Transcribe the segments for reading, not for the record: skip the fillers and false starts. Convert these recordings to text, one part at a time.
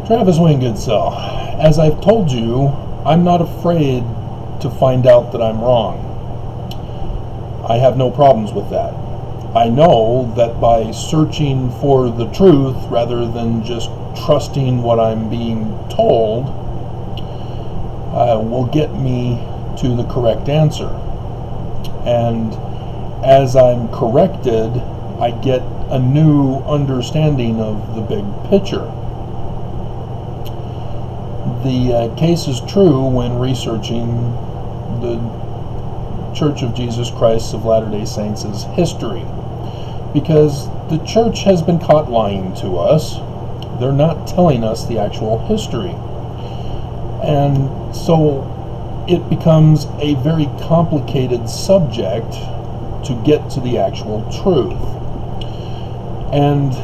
Travis Wayne Goodsell, as I've told you, I'm not afraid to find out that I'm wrong. I have no problems with that. I know that by searching for the truth rather than just trusting what I'm being told will get me to the correct answer. And as I'm corrected, I get a new understanding of the big picture. The case is true when researching the Church of Jesus Christ of Latter-day Saints' history, because the church has been caught lying to us. They're not telling us the actual history. And so it becomes a very complicated subject to get to the actual truth. And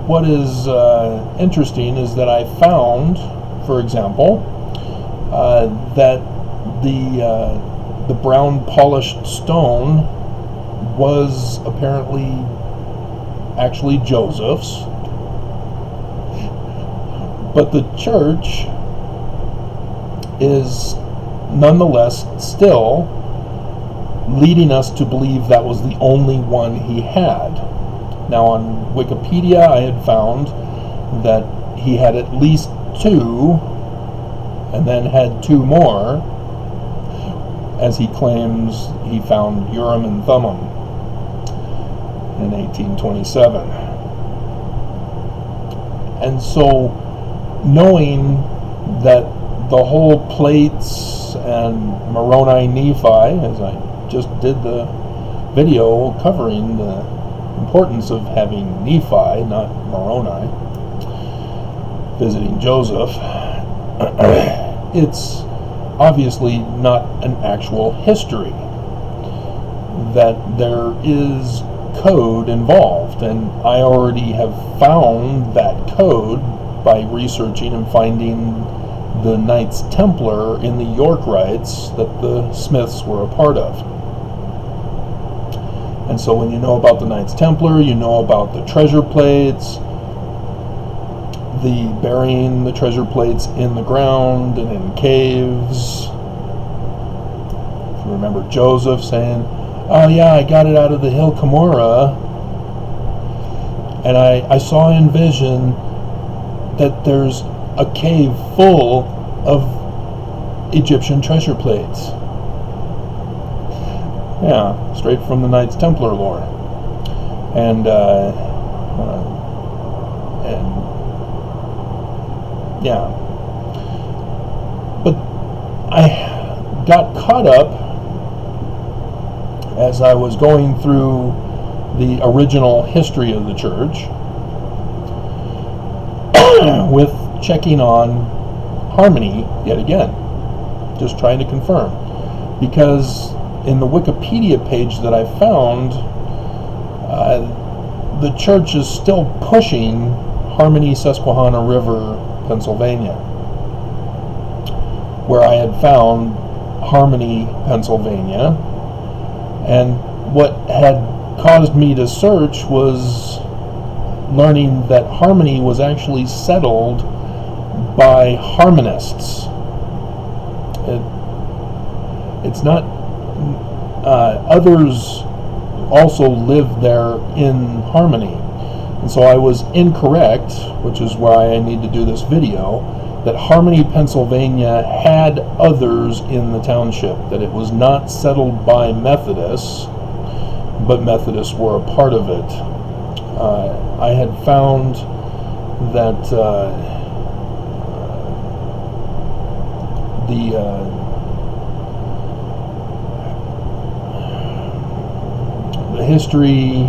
what is interesting is that I found, for example, that the brown polished stone was apparently actually Joseph's, but the church is nonetheless still leading us to believe that was the only one he had. Now on Wikipedia I had found that he had at least two, and then had two more, as he claims he found Urim and Thummim in 1827. And so, knowing that the whole plates and Moroni Nephi, as I just did the video covering the importance of having Nephi, not Moroni, visiting Joseph, it's obviously not an actual history, that there is code involved, and I already have found that code by researching and finding the Knights Templar in the York Rites that the Smiths were a part of. And so when you know about the Knights Templar, you know about the treasure plates, the burying the treasure plates in the ground and in caves. If you remember Joseph saying, "Oh yeah, I got it out of the hill Cumorah, and I saw in vision that there's a cave full of Egyptian treasure plates." Yeah, straight from the Knights Templar lore. And yeah. But I got caught up as I was going through the original history of the church with checking on Harmony yet again, just trying to confirm, because in the Wikipedia page that I found, the church is still pushing Harmony, Susquehanna River, Pennsylvania, where I had found Harmony, Pennsylvania. And what had caused me to search was learning that Harmony was actually settled by Harmonists. It's not, others also lived there in Harmony. And so I was incorrect, which is why I need to do this video, that Harmony, Pennsylvania had others in the township, that it was not settled by Methodists, but Methodists were a part of it. I had found that the history,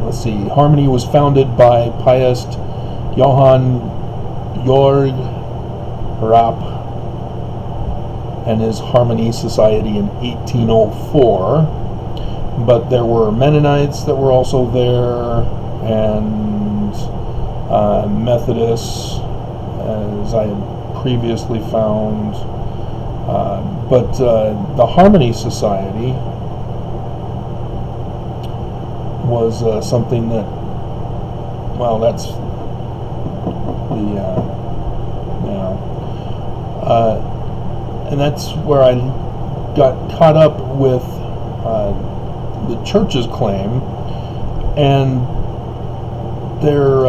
let's see, Harmony was founded by Piest Johann Jorg Rapp and his Harmony Society in 1804, but there were Mennonites that were also there, and Methodists, as I had previously found, but the Harmony Society was something that, well, that's And that's where I got caught up with the church's claim, and their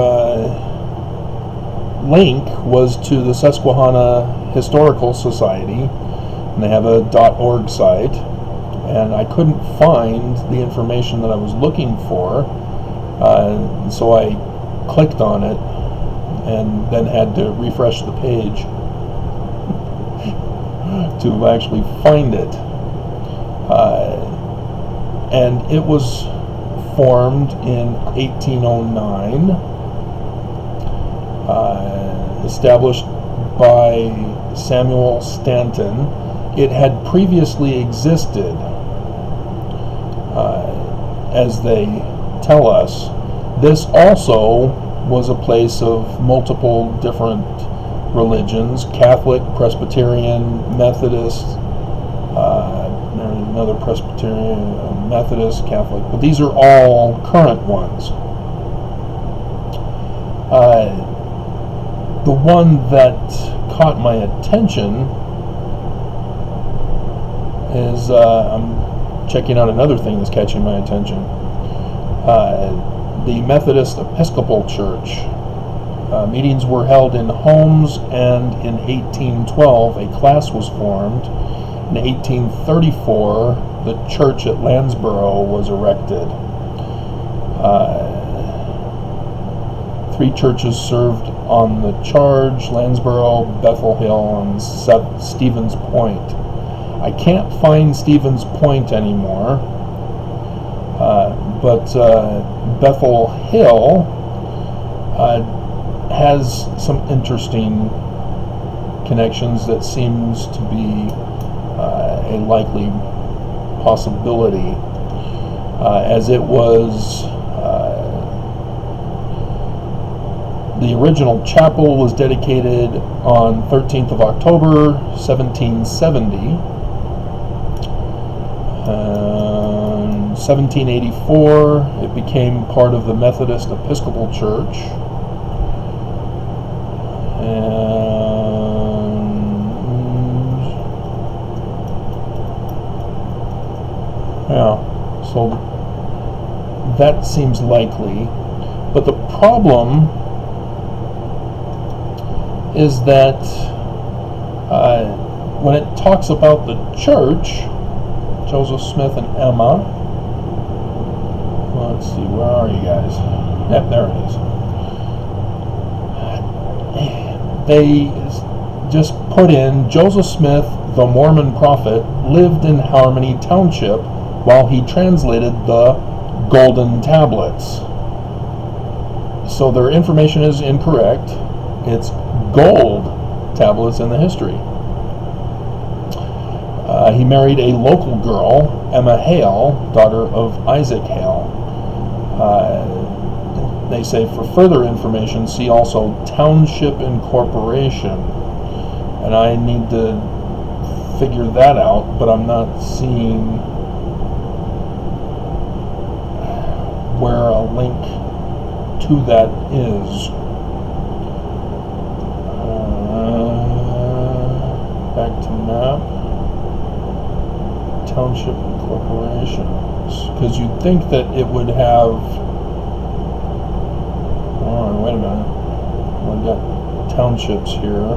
link was to the Susquehanna Historical Society, and they have a .org site, and I couldn't find the information that I was looking for, so I clicked on it and then had to refresh the page to actually find it. And it was formed in 1809, established by Samuel Stanton. It had previously existed, as they tell us. This also was a place of multiple different religions: Catholic, Presbyterian, Methodist, there's another Presbyterian, Methodist, Catholic, but these are all current ones. The one that caught my attention is, I'm checking out another thing that's catching my attention. The Methodist Episcopal Church. Meetings were held in homes, and in 1812 a class was formed. In 1834 the church at Landsborough was erected. 3 churches served on the charge: Landsborough, Bethel Hill, and Stevens Point. I can't find Stevens Point anymore, but Bethel Hill has some interesting connections that seems to be a likely possibility, as it was the original chapel was dedicated on 13th of October 1770. 1784 it became part of the Methodist Episcopal Church. So that seems likely, but the problem is that when it talks about the church, Joseph Smith and Emma, let's see, where are you guys? Yep, there it is. They just put in Joseph Smith, the Mormon prophet, lived in Harmony Township while he translated the Golden Tablets. So their information is incorrect. It's gold tablets in the history. He married a local girl, Emma Hale, daughter of Isaac Hale. They say for further information, see also Township Incorporation. And I need to figure that out, but I'm not seeing where a link to that is. Back to map. Township Incorporations. Because you'd think that it would have... Oh, wait a minute. We've got townships here.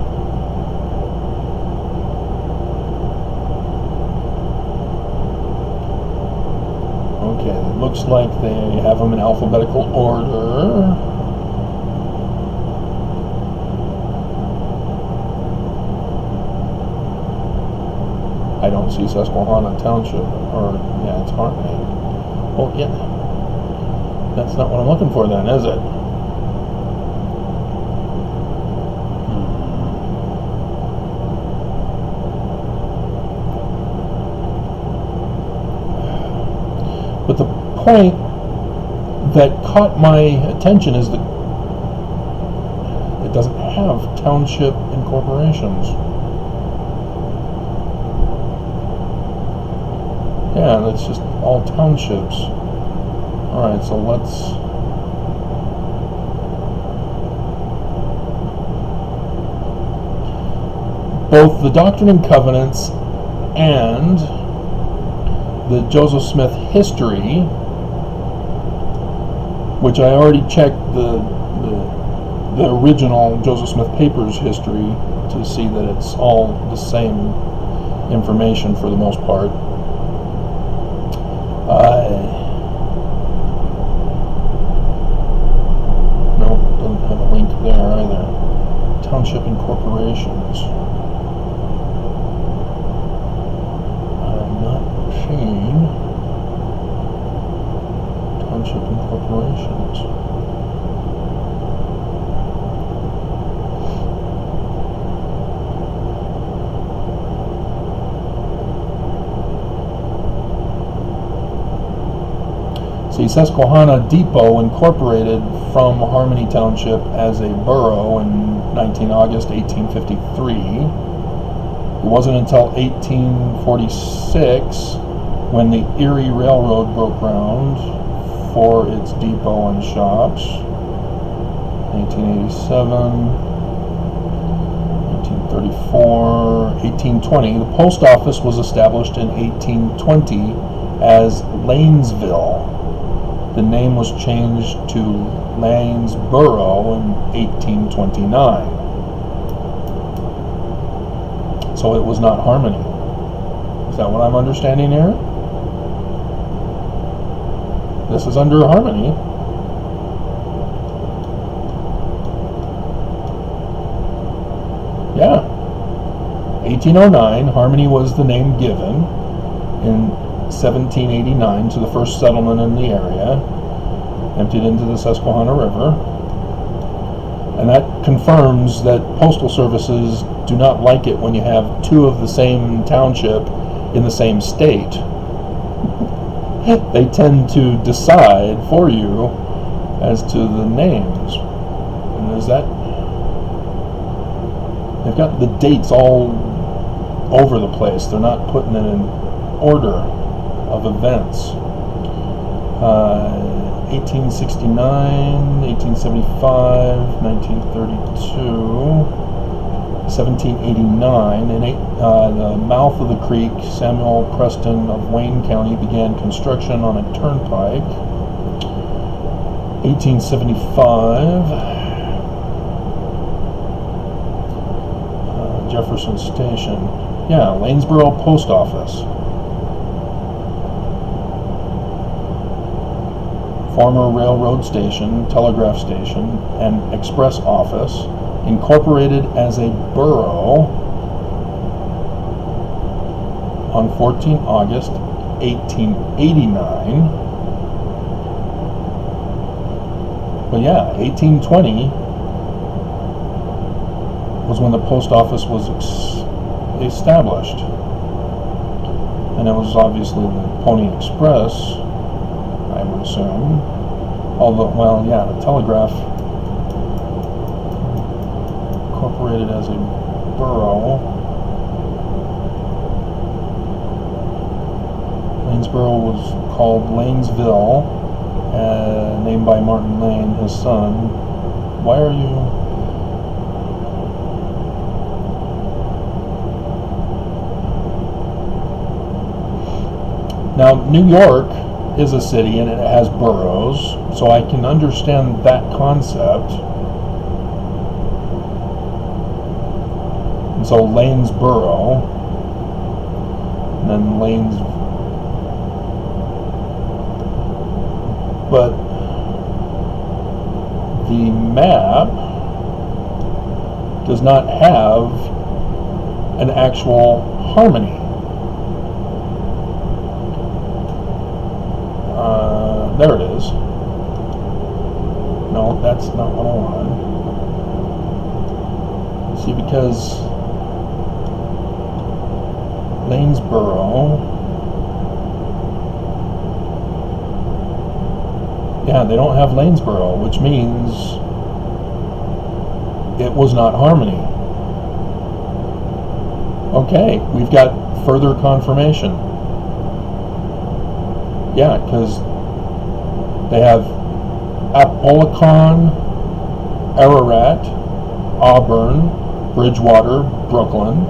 Okay, it looks like they have them in alphabetical order. I don't see Susquehanna Township, or, yeah, it's Harmony. Well, yeah, that's not what I'm looking for then, is it? But the point that caught my attention is that it doesn't have township incorporations. Yeah, that's just all townships. Alright, so let's... both the Doctrine and Covenants and the Joseph Smith history, which I already checked the original Joseph Smith Papers history to see that it's all the same information for the most part. Nope, doesn't have a link there either. Township and corporations. I'm not seeing township and corporations. See, Susquehanna Depot incorporated from Harmony Township as a borough in August 1853. It wasn't until 1846 when the Erie Railroad broke ground for its depot and shops. 1887, 1834, 1820. The post office was established in 1820 as Lanesville. The name was changed to Lanesboro in 1829. So it was not Harmony. Is that what I'm understanding here? This is under Harmony. Yeah. 1809, Harmony was the name given. In 1789 to the first settlement in the area, emptied into the Susquehanna River, and that confirms that postal services do not like it when you have two of the same township in the same state. They tend to decide for you as to the names. And is that, they've got the dates all over the place. They're not putting it in order of events. 1869, 1875, 1932, 1789. In the mouth of the creek, Samuel Preston of Wayne County began construction on a turnpike. 1875, Jefferson Station. Yeah, Lanesboro Post Office. Former railroad station, telegraph station, and express office, incorporated as a borough on 14 August 1889. But yeah, 1820 was when the post office was established. And it was obviously the Pony Express, I would assume. Although, well, yeah, the telegraph incorporated as a borough. Lanesboro was called Lanesville, named by Martin Lane, his son. Why are you... Now, New York is a city and it has boroughs, so I can understand that concept. And so Lanesboro, and then Lanes, but the map does not have an actual Harmony. There it is. No, that's not what I wanted. See, because Lanesboro, yeah, they don't have Lanesboro, which means it was not Harmony. Okay, we've got further confirmation. Yeah, because they have Appolicon, Ararat, Auburn, Bridgewater, Brooklyn.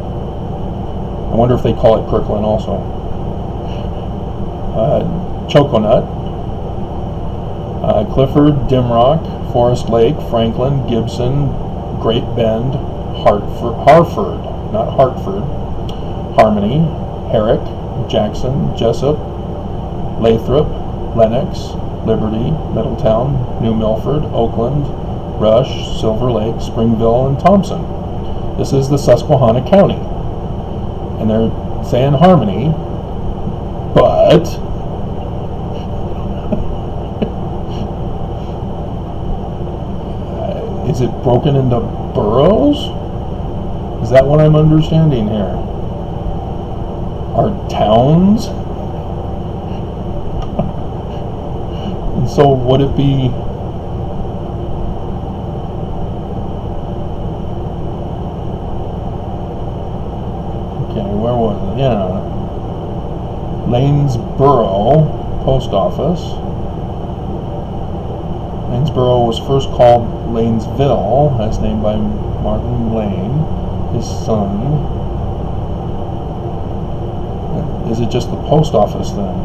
I wonder if they call it Kirkland also. Choconut, Clifford, Dimrock, Forest Lake, Franklin, Gibson, Great Bend, Harford, not Hartford, Harmony, Herrick, Jackson, Jessup, Lathrop, Lenox, Liberty, Middletown, New Milford, Oakland, Rush, Silver Lake, Springville, and Thompson. This is the Susquehanna County. And they're saying Harmony, but is it broken into boroughs? Is that what I'm understanding here? Are towns? And so would it be where was it? Yeah. Lanesboro Post Office. Lanesboro was first called Lanesville, as named by Martin Lane, his son. Is it just the post office then?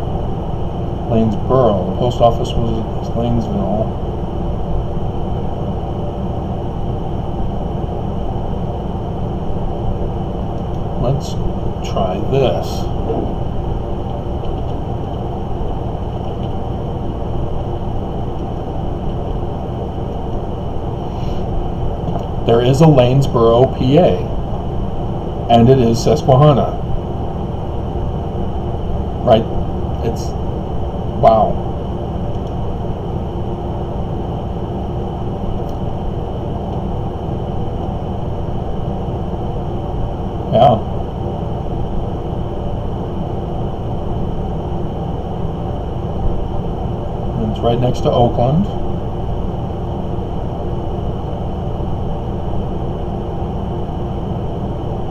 Lanesboro. The post office was Lanesville. Let's try this. There is a Lanesboro, PA, and it is Susquehanna. Right? It's, wow. Yeah. And it's right next to Oakland.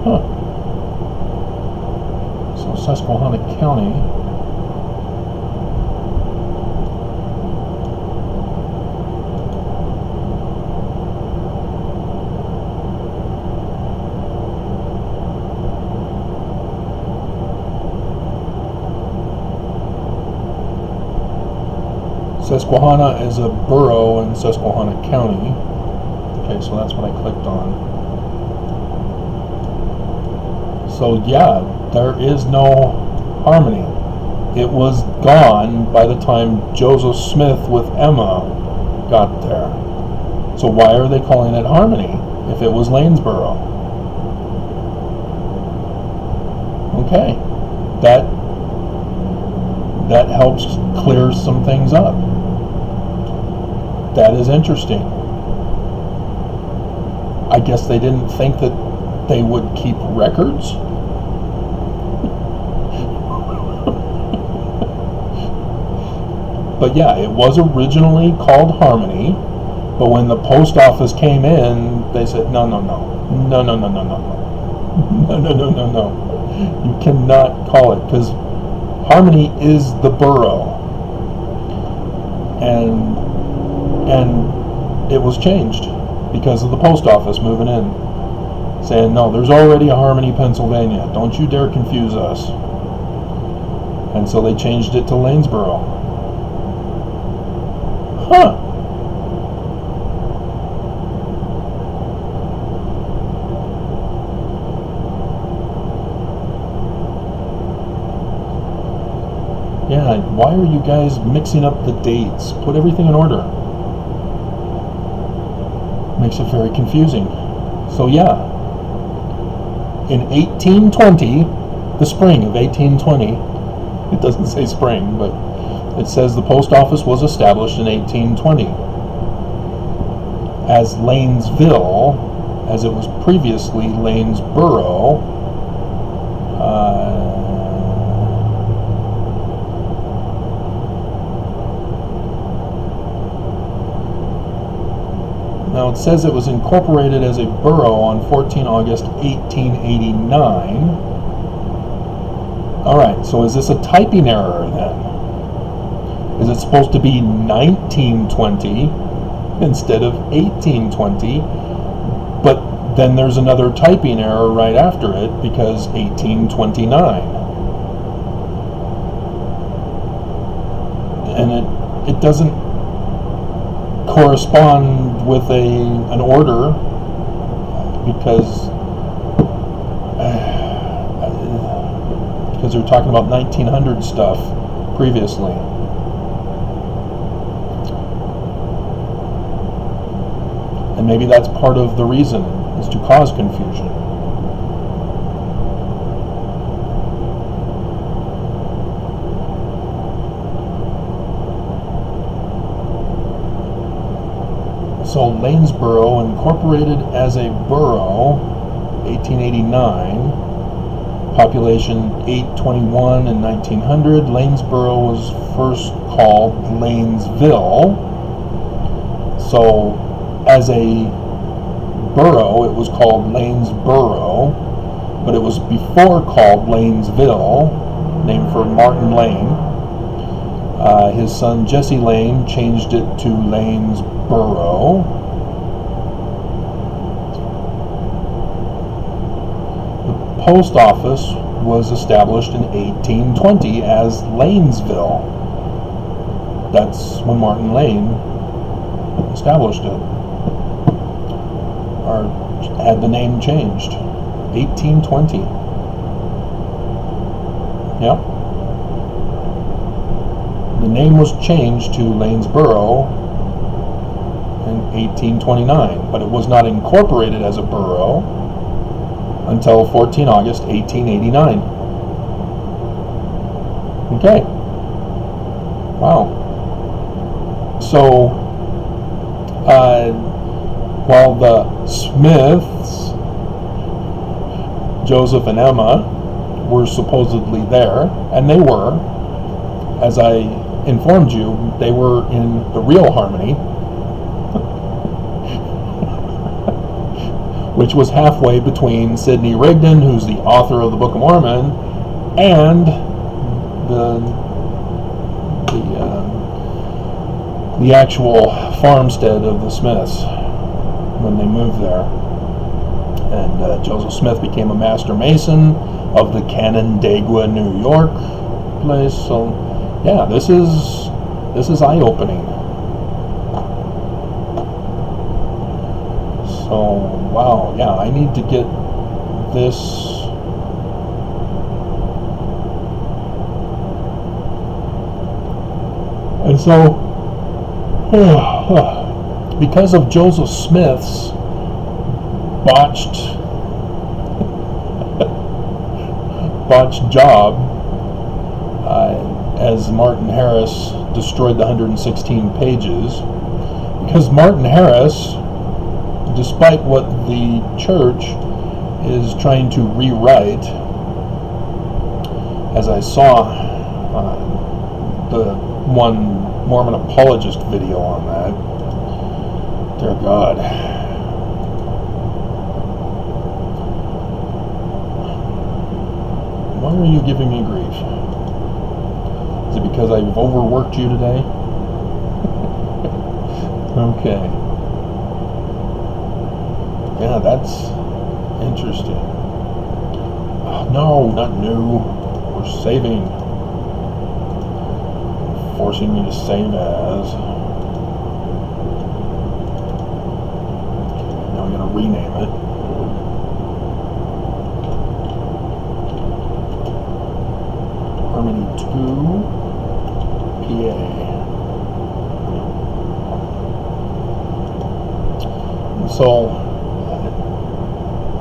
Huh. So Susquehanna County. Susquehanna is a borough in Susquehanna County. Okay, so that's what I clicked on. So yeah, there is no Harmony. It was gone by the time Joseph Smith with Emma got there. So why are they calling it Harmony if it was Lanesboro? Okay, that helps clear some things up. That is interesting. I guess they didn't think that they would keep records. But yeah, it was originally called Harmony, but when the post office came in, they said, no. You cannot call it, because Harmony is the borough. And it was changed because of the post office moving in, saying, no, there's already a Harmony, Pennsylvania. Don't you dare confuse us. And so they changed it to Lanesboro. Huh. Yeah, why are you guys mixing up the dates? Put everything in order. Makes it very confusing. So yeah, in 1820, the spring of 1820, it doesn't say spring, but it says the post office was established in 1820 as Lanesville, as it was previously Lanesboro. Now it says it was incorporated as a borough on 14 August 1889. Alright, so is this a typing error then? Is it supposed to be 1920 instead of 1820? But then there's another typing error right after it because 1829. And it doesn't correspond with an order because they're talking about 1900 stuff previously. And maybe that's part of the reason, is to cause confusion. So Lanesboro incorporated as a borough, 1889, population 821 in 1900. Lanesboro was first called Lanesville. So as a borough, it was called Lanesboro, but it was before called Lanesville, named for Martin Lane. His son Jesse Lane changed it to Lanesboro. The post office was established in 1820 as Lanesville. That's when Martin Lane established it, or had the name changed. 1820. Yep. The name was changed to Lanesboro in 1829, but it was not incorporated as a borough until 14 August 1889. Okay. Wow. So, while the Smiths, Joseph and Emma, were supposedly there, and they were, as I informed you, they were in the real Harmony, which was halfway between Sidney Rigdon, who's the author of the Book of Mormon, and the actual farmstead of the Smiths when they moved there. And Joseph Smith became a master mason of the Canandaigua, New York place. So yeah, this is eye-opening. So wow, yeah, I need to get this and so because of Joseph Smith's botched job, as Martin Harris destroyed the 116 pages, because Martin Harris, despite what the church is trying to rewrite, as I saw the one Mormon apologist video on that, dear God. Why are you giving me grief? Is it because I've overworked you today? Okay. Yeah, that's interesting. No, not new. We're saving. Forcing me to save as. Now I'm going to rename it. Harmony 2 PA. And so,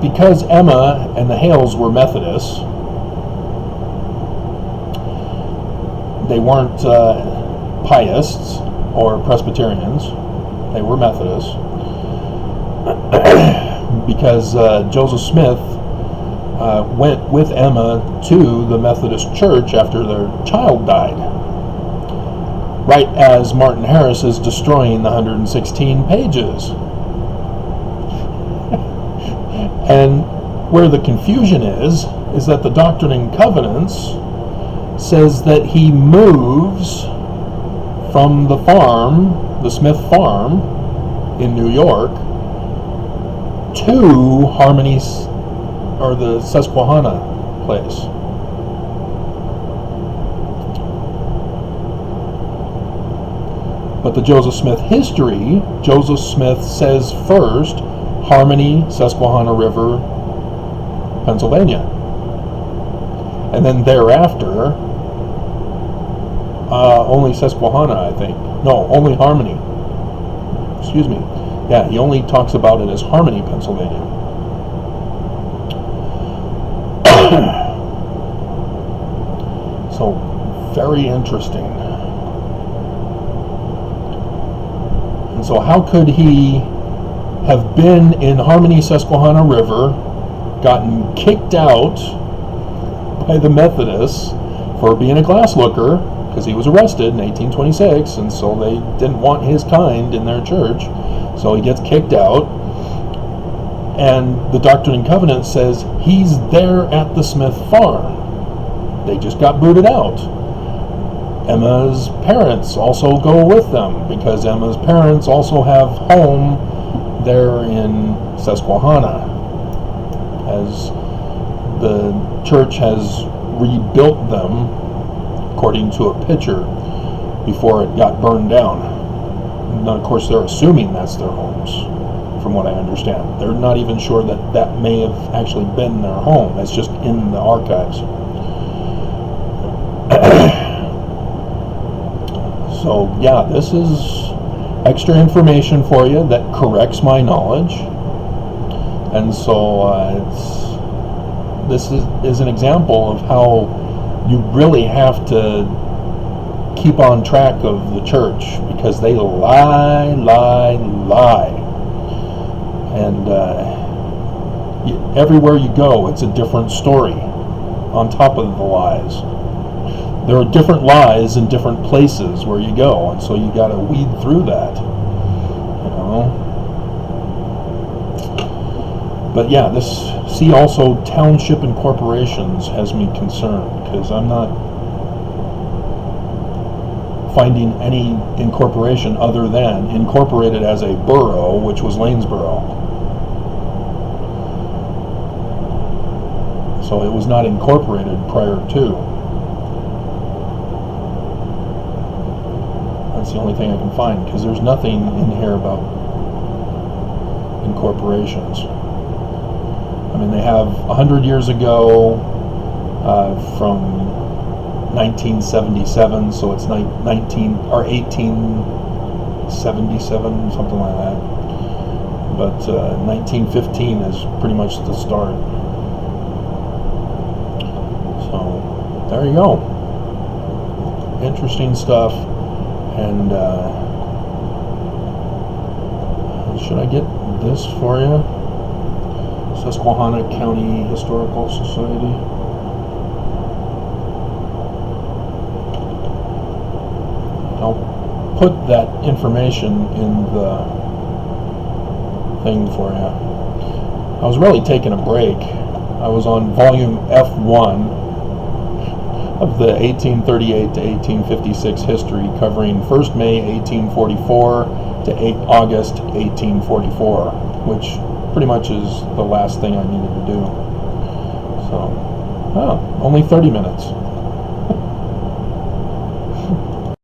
because Emma and the Hales were Methodists, they weren't Pietists or Presbyterians. They were Methodists. Because Joseph Smith went with Emma to the Methodist Church after their child died, right as Martin Harris is destroying the 116 pages. And where the confusion is that the Doctrine and Covenants says that he moves from the farm, the Smith farm in New York, to Harmony or the Susquehanna place. But the Joseph Smith history, Joseph Smith says first Harmony, Susquehanna River, Pennsylvania. And then thereafter, only Susquehanna, I think. No, only Harmony. Excuse me. Yeah, he only talks about it as Harmony, Pennsylvania. So, very interesting. And so how could he have been in Harmony, Susquehanna River, gotten kicked out by the Methodists for being a glass looker, because he was arrested in 1826, and so they didn't want his kind in their church, so he gets kicked out, and the Doctrine and Covenants says he's there at the Smith farm. They just got booted out. Emma's parents also go with them, because Emma's parents also have home there in Susquehanna, as the church has rebuilt them according to a picture before it got burned down. And of course, they're assuming that's their homes, from what I understand. They're not even sure that that may have actually been their home. It's just in the archives. So yeah, this is extra information for you that corrects my knowledge. And so this is an example of how you really have to keep on track of the church, because they lie. And everywhere you go, it's a different story on top of the lies. There are different lies in different places where you go, and so you got to weed through that, you know. But yeah, this, see also township and corporations has me concerned, because I'm not finding any incorporation other than incorporated as a borough, which was Lanesboro. So it was not incorporated prior to. That's the only thing I can find, because there's nothing in here about incorporations. I mean, they have 100 years ago from 1977, so it's 1877, something like that. But 1915 is pretty much the start. So there you go. Interesting stuff. And should I get this for you? Susquehanna County Historical Society. I'll put that information in the thing for you. I was really taking a break. I was on volume F1 of the 1838 to 1856 history, covering 1st May 1844 to August 1844, which pretty much is the last thing I needed to do. So, only 30 minutes.